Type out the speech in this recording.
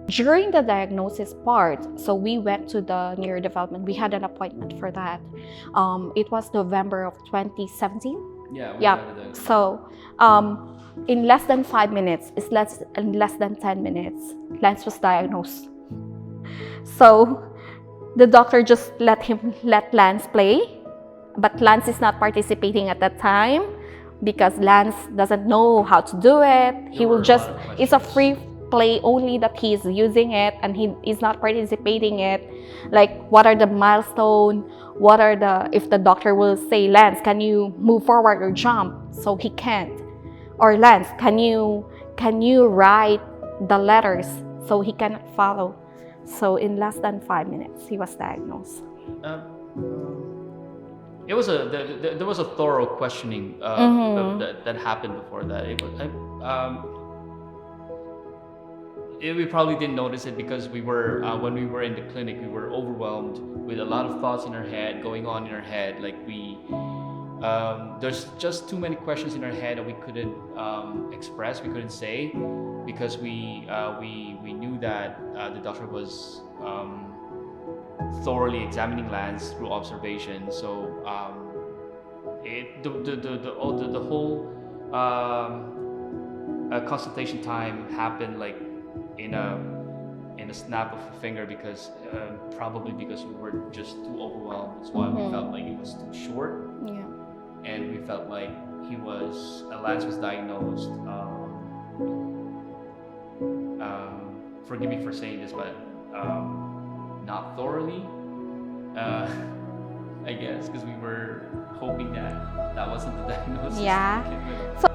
During the diagnosis part, so we went to the neurodevelopment. We had an appointment for that. It was November of 2017. Yeah. Yeah. So in less than 5 minutes, in less than 10 minutes, Lance was diagnosed. So the doctor just let Lance play, but Lance is not participating at that time because Lance doesn't know how to do it. He will just, it's a free play only that he is using it, and he is not participating it. Like, what are the milestones? What are the, if the doctor will say, Lance, can you move forward or jump? So he can't. Or Lance, can you write the letters? So he cannot follow. So in less than 5 minutes, he was diagnosed. It was there was a thorough questioning that happened before that. We probably didn't notice it because we were when we were in the clinic, we were overwhelmed with a lot of thoughts in our head going on in our head. Like there's just too many questions in our head that we couldn't express, we couldn't say, because we knew that the doctor was thoroughly examining Lance through observation. So the whole consultation time happened like in a snap of a finger, because probably because we were just too overwhelmed. That's why we felt like it was too short. Yeah. And we felt like Lance was diagnosed. Forgive me for saying this, but not thoroughly, I guess, because we were hoping that wasn't the diagnosis. Yeah. So